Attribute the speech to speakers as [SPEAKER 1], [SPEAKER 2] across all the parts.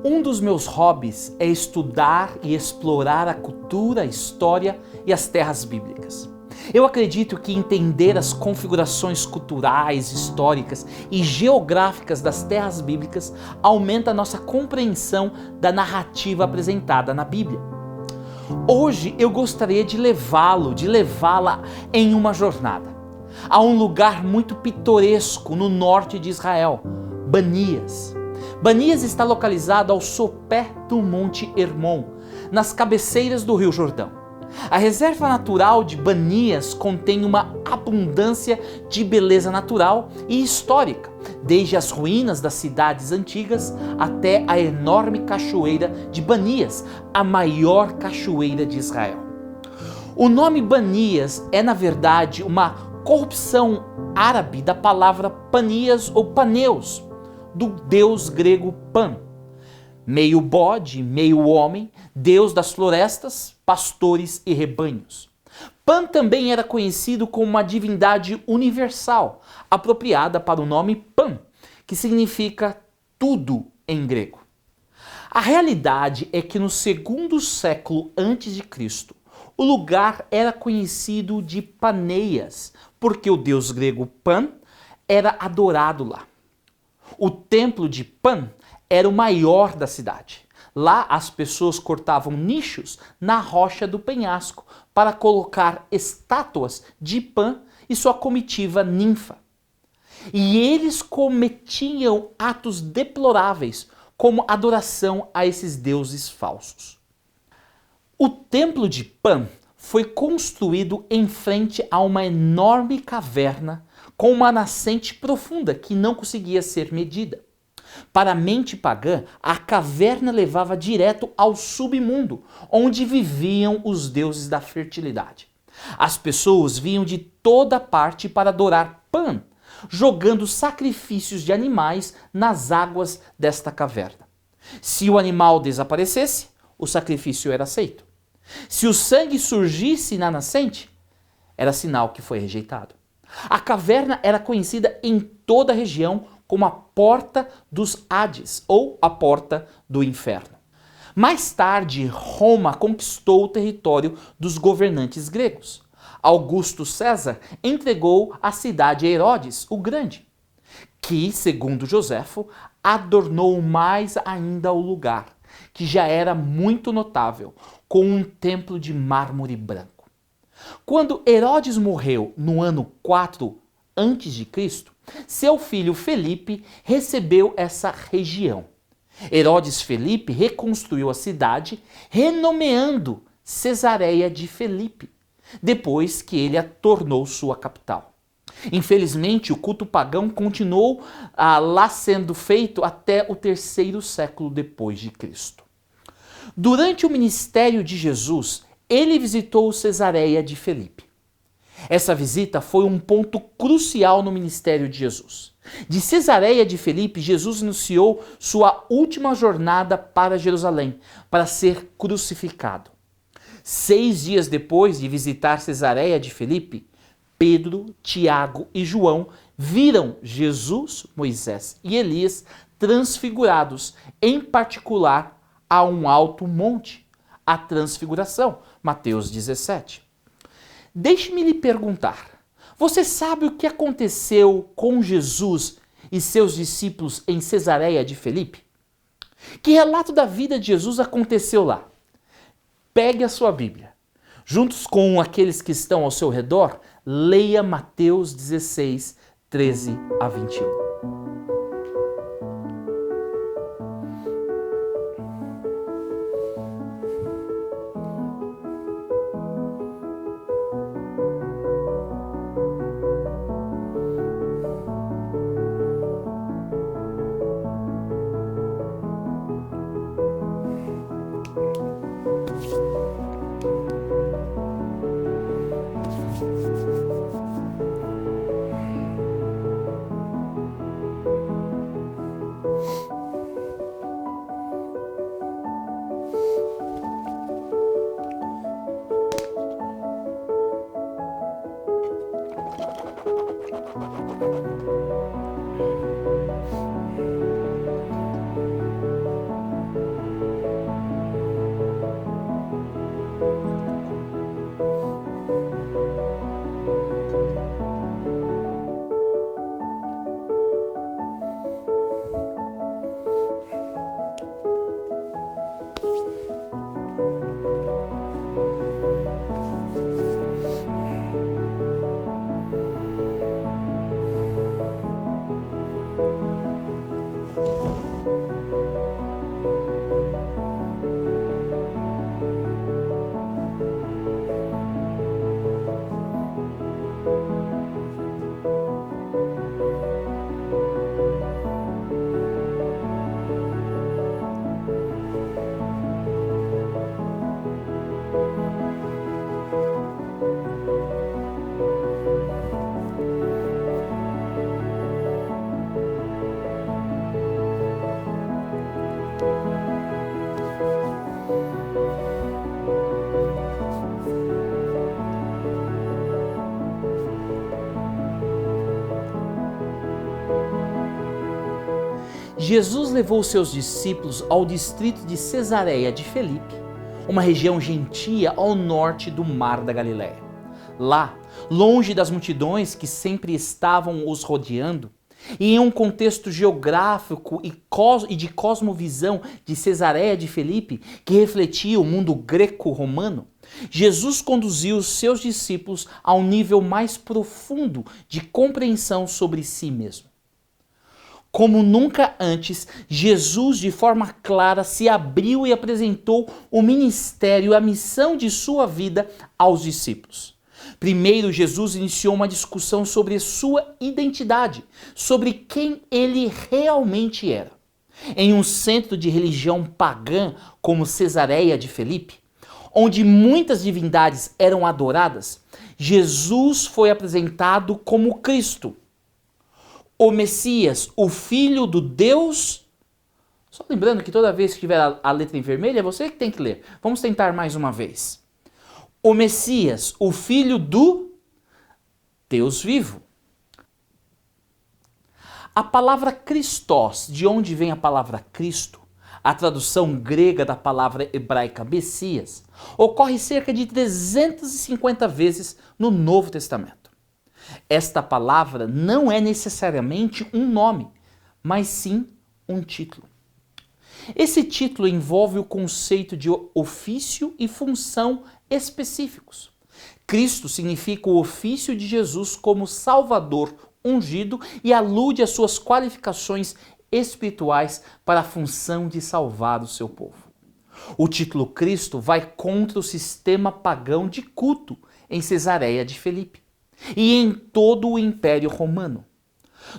[SPEAKER 1] Um dos meus hobbies é estudar e explorar a cultura, a história e as terras bíblicas. Eu acredito que entender as configurações culturais, históricas e geográficas das terras bíblicas aumenta a nossa compreensão da narrativa apresentada na Bíblia. Hoje eu gostaria de levá-la em uma jornada a um lugar muito pitoresco no norte de Israel, Banias. Banias está localizado ao sopé do Monte Hermon, nas cabeceiras do Rio Jordão. A reserva natural de Banias contém uma abundância de beleza natural e histórica, desde as ruínas das cidades antigas até a enorme cachoeira de Banias, a maior cachoeira de Israel. O nome Banias é, na verdade, uma corrupção árabe da palavra Panias ou Paneus, do deus grego Pan. Meio bode, meio homem, deus das florestas, pastores e rebanhos. Pan também era conhecido como uma divindade universal, apropriada para o nome Pan, que significa tudo em grego. A realidade é que no segundo século antes de Cristo, o lugar era conhecido de Paneias, porque o deus grego Pan era adorado lá. O templo de Pan era o maior da cidade. Lá as pessoas cortavam nichos na rocha do penhasco para colocar estátuas de Pan e sua comitiva ninfa. E eles cometiam atos deploráveis, como adoração a esses deuses falsos. O templo de Pan foi construído em frente a uma enorme caverna com uma nascente profunda que não conseguia ser medida. Para a mente pagã, a caverna levava direto ao submundo, onde viviam os deuses da fertilidade. As pessoas vinham de toda parte para adorar Pan, jogando sacrifícios de animais nas águas desta caverna. Se o animal desaparecesse, o sacrifício era aceito. Se o sangue surgisse na nascente, era sinal que foi rejeitado. A caverna era conhecida em toda a região como a Porta dos Hades, ou a Porta do Inferno. Mais tarde, Roma conquistou o território dos governantes gregos. Augusto César entregou a cidade a Herodes, o Grande, que, segundo Joséfo, adornou mais ainda o lugar, que já era muito notável, com um templo de mármore branco. Quando Herodes morreu no ano 4 a.C., seu filho Felipe recebeu essa região. Herodes Felipe reconstruiu a cidade, renomeando Cesareia de Felipe, depois que ele a tornou sua capital. Infelizmente, o culto pagão continuou lá sendo feito até o 3º século depois de Cristo. Durante o ministério de Jesus, ele visitou Cesareia de Felipe. Essa visita foi um ponto crucial no ministério de Jesus. De Cesareia de Felipe, Jesus iniciou sua última jornada para Jerusalém, para ser crucificado. 6 dias depois de visitar Cesareia de Felipe, Pedro, Tiago e João viram Jesus, Moisés e Elias transfigurados, em particular a um alto monte, a transfiguração, Mateus 17. Deixe-me lhe perguntar, você sabe o que aconteceu com Jesus e seus discípulos em Cesareia de Felipe? Que relato da vida de Jesus aconteceu lá? Pegue a sua Bíblia. Juntos com aqueles que estão ao seu redor, leia Mateus 16, 13 a 21. Jesus levou seus discípulos ao distrito de Cesareia de Filipe, uma região gentia ao norte do Mar da Galileia. Lá, longe das multidões que sempre estavam os rodeando, e em um contexto geográfico e de cosmovisão de Cesareia de Filipe, que refletia o mundo greco-romano, Jesus conduziu os seus discípulos a um nível mais profundo de compreensão sobre si mesmo. Como nunca antes, Jesus, de forma clara, se abriu e apresentou o ministério e a missão de sua vida aos discípulos. Primeiro, Jesus iniciou uma discussão sobre sua identidade, sobre quem ele realmente era. Em um centro de religião pagã como Cesareia de Filipe, onde muitas divindades eram adoradas, Jesus foi apresentado como Cristo, o Messias, o Filho do Deus. Só lembrando que toda vez que tiver a letra em vermelho, é você que tem que ler. Vamos tentar mais uma vez. O Messias, o Filho do Deus vivo. A palavra Christos, de onde vem a palavra Cristo, a tradução grega da palavra hebraica Messias, ocorre cerca de 350 vezes no Novo Testamento. Esta palavra não é necessariamente um nome, mas sim um título. Esse título envolve o conceito de ofício e função específicos. Cristo significa o ofício de Jesus como Salvador ungido e alude às suas qualificações espirituais para a função de salvar o seu povo. O título Cristo vai contra o sistema pagão de culto em Cesareia de Filipe e em todo o Império Romano.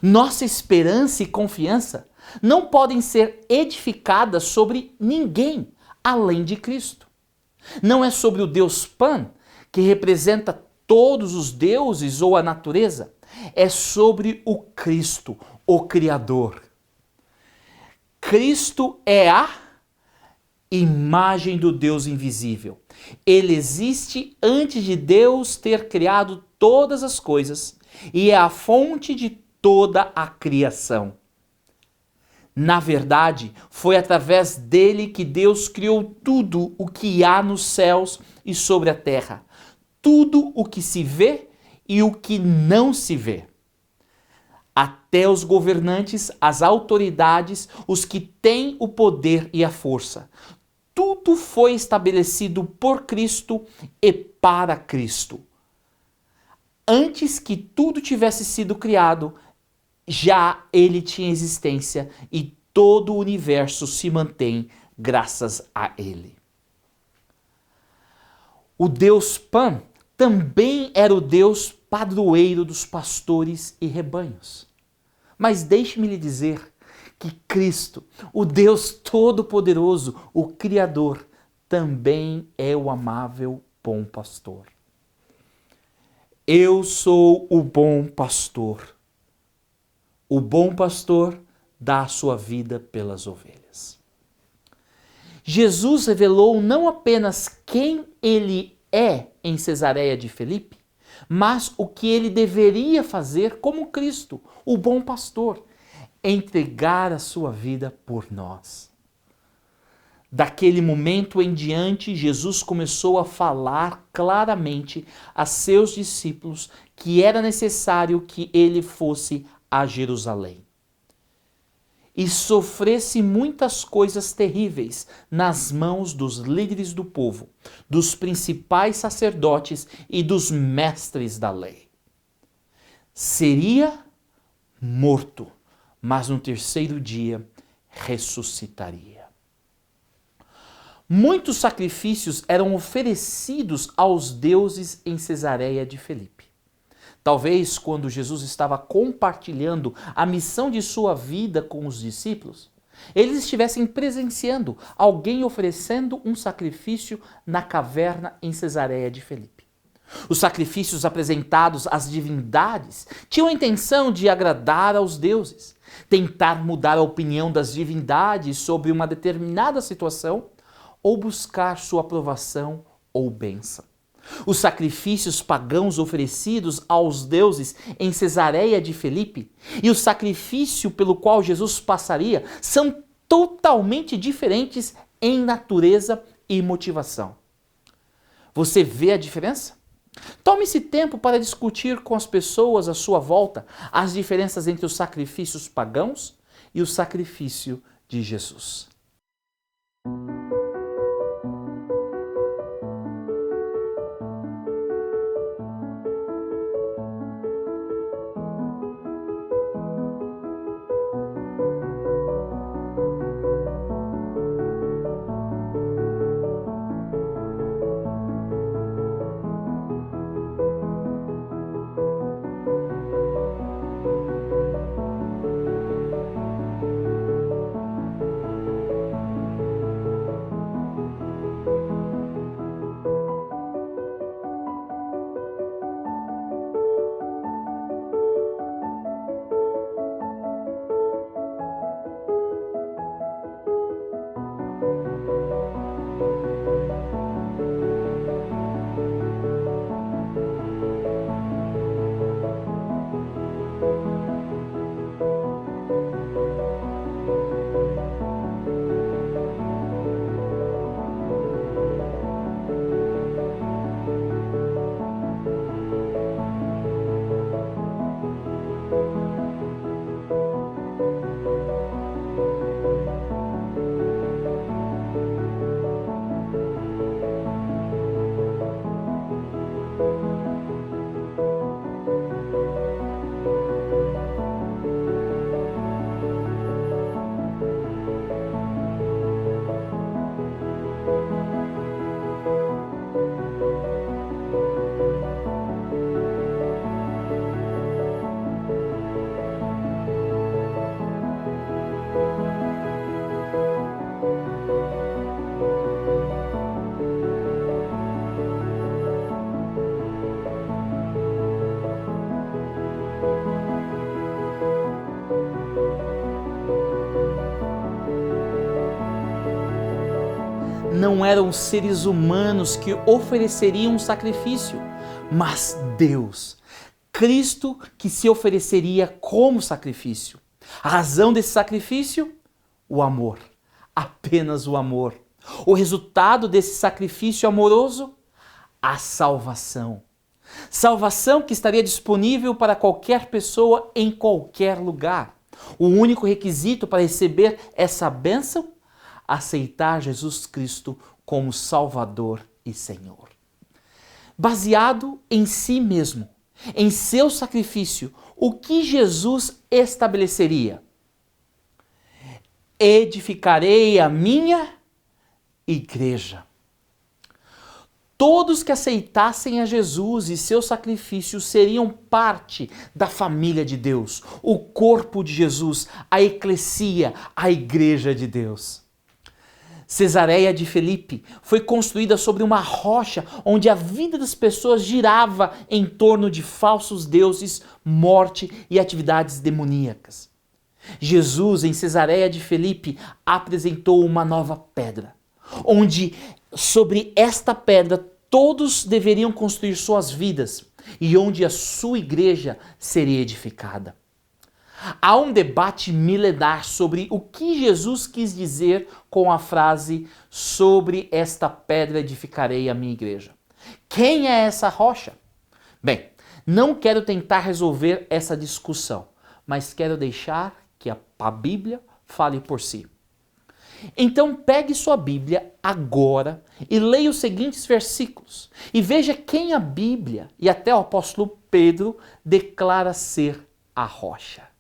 [SPEAKER 1] Nossa esperança e confiança não podem ser edificadas sobre ninguém além de Cristo. Não é sobre o Deus Pan, que representa todos os deuses ou a natureza. É sobre o Cristo, o Criador. Cristo é a imagem do Deus invisível. Ele existe antes de Deus ter criado todas as coisas e é a fonte de toda a criação. Na verdade, foi através dele que Deus criou tudo o que há nos céus e sobre a terra, tudo o que se vê e o que não se vê. Até os governantes, as autoridades, os que têm o poder e a força. Tudo foi estabelecido por Cristo e para Cristo. Antes que tudo tivesse sido criado, já ele tinha existência e todo o universo se mantém graças a ele. O Deus Pan também era o Deus padroeiro dos pastores e rebanhos. Mas deixe-me lhe dizer que Cristo, o Deus Todo-Poderoso, o Criador, também é o amável bom pastor. Eu sou o bom pastor. O bom pastor dá a sua vida pelas ovelhas. Jesus revelou não apenas quem ele é em Cesareia de Filipe, mas o que ele deveria fazer como Cristo, o bom pastor, entregar a sua vida por nós. Daquele momento em diante, Jesus começou a falar claramente a seus discípulos que era necessário que ele fosse a Jerusalém e sofresse muitas coisas terríveis nas mãos dos líderes do povo, dos principais sacerdotes e dos mestres da lei. Seria morto, mas no terceiro dia ressuscitaria. Muitos sacrifícios eram oferecidos aos deuses em Cesareia de Filipe. Talvez quando Jesus estava compartilhando a missão de sua vida com os discípulos, eles estivessem presenciando alguém oferecendo um sacrifício na caverna em Cesareia de Filipe. Os sacrifícios apresentados às divindades tinham a intenção de agradar aos deuses, tentar mudar a opinião das divindades sobre uma determinada situação ou buscar sua aprovação ou bênção. Os sacrifícios pagãos oferecidos aos deuses em Cesareia de Filipe e o sacrifício pelo qual Jesus passaria são totalmente diferentes em natureza e motivação. Você vê a diferença? Tome esse tempo para discutir com as pessoas à sua volta as diferenças entre os sacrifícios pagãos e o sacrifício de Jesus. Não eram seres humanos que ofereceriam um sacrifício, mas Deus, Cristo que se ofereceria como sacrifício. A razão desse sacrifício? O amor, apenas o amor. O resultado desse sacrifício amoroso? A salvação. Salvação que estaria disponível para qualquer pessoa em qualquer lugar. O único requisito para receber essa bênção? Aceitar Jesus Cristo como Salvador e Senhor. Baseado em si mesmo, em seu sacrifício, o que Jesus estabeleceria? Edificarei a minha igreja. Todos que aceitassem a Jesus e seu sacrifício seriam parte da família de Deus, o corpo de Jesus, a eclesia, a igreja de Deus. Cesareia de Filipe foi construída sobre uma rocha onde a vida das pessoas girava em torno de falsos deuses, morte e atividades demoníacas. Jesus, em Cesareia de Filipe, apresentou uma nova pedra, onde sobre esta pedra todos deveriam construir suas vidas e onde a sua igreja seria edificada. Há um debate milenar sobre o que Jesus quis dizer com a frase "sobre esta pedra edificarei a minha igreja". Quem é essa rocha? Bem, não quero tentar resolver essa discussão, mas quero deixar que a Bíblia fale por si. Então pegue sua Bíblia agora e leia os seguintes versículos e veja quem a Bíblia e até o apóstolo Pedro declara ser a rocha.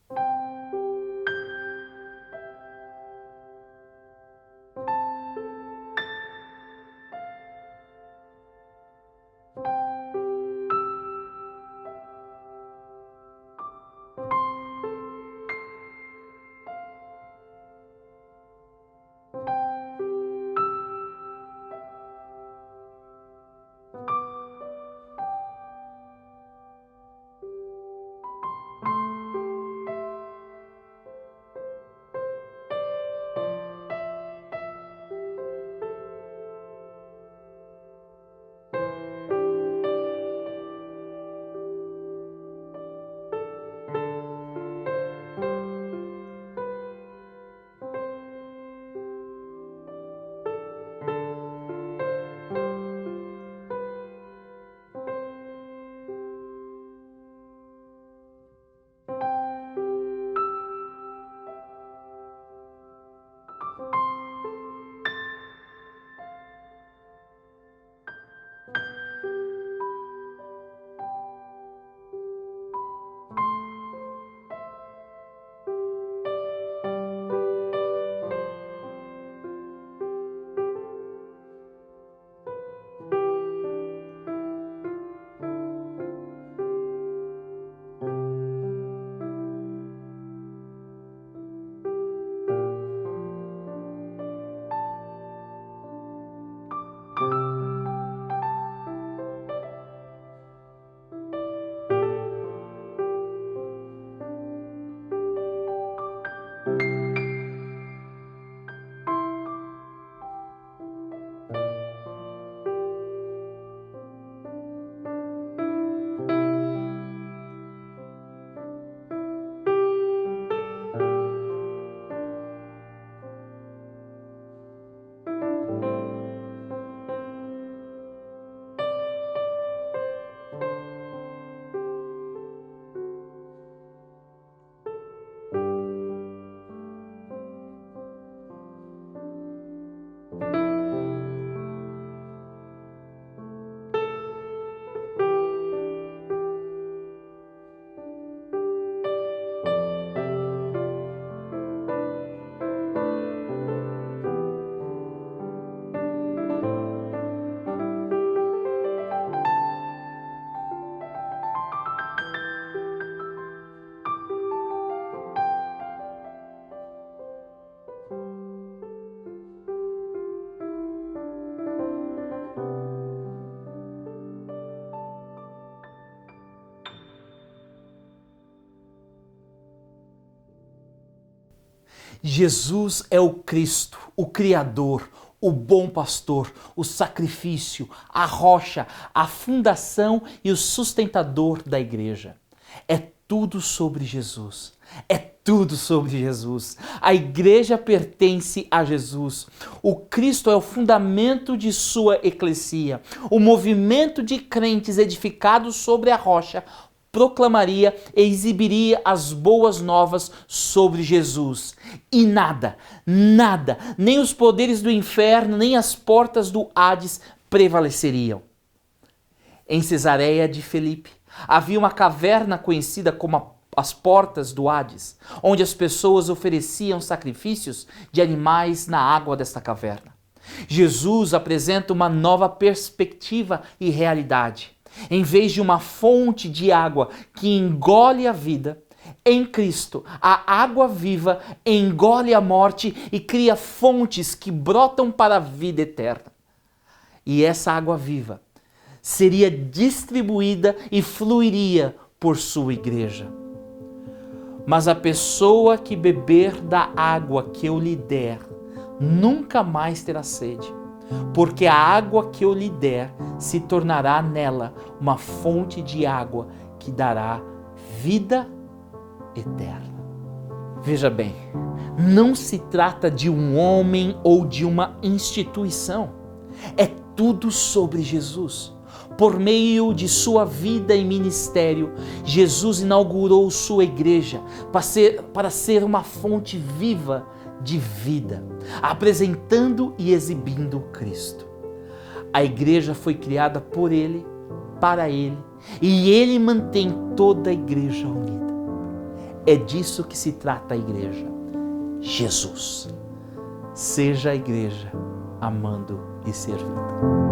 [SPEAKER 1] Jesus é o Cristo, o Criador, o bom pastor, o sacrifício, a rocha, a fundação e o sustentador da igreja. É tudo sobre Jesus. É tudo sobre Jesus. A igreja pertence a Jesus. O Cristo é o fundamento de sua eclesia. O movimento de crentes edificados sobre a rocha proclamaria e exibiria as boas novas sobre Jesus. E nada, nem os poderes do inferno, nem as portas do Hades prevaleceriam. Em Cesareia de Filipe havia uma caverna conhecida como as portas do Hades, onde as pessoas ofereciam sacrifícios de animais na água desta caverna. Jesus apresenta uma nova perspectiva e realidade. Em vez de uma fonte de água que engole a vida, em Cristo, a água viva engole a morte e cria fontes que brotam para a vida eterna. E essa água viva seria distribuída e fluiria por sua igreja. Mas a pessoa que beber da água que eu lhe der, nunca mais terá sede, porque a água que eu lhe der se tornará nela uma fonte de água que dará vida eterna. Veja bem, não se trata de um homem ou de uma instituição. É tudo sobre Jesus. Por meio de sua vida e ministério, Jesus inaugurou sua igreja para ser uma fonte viva de vida, apresentando e exibindo Cristo. A igreja foi criada por Ele, para Ele, e Ele mantém toda a igreja unida. É disso que se trata a igreja. Jesus. Seja a igreja amando e servindo.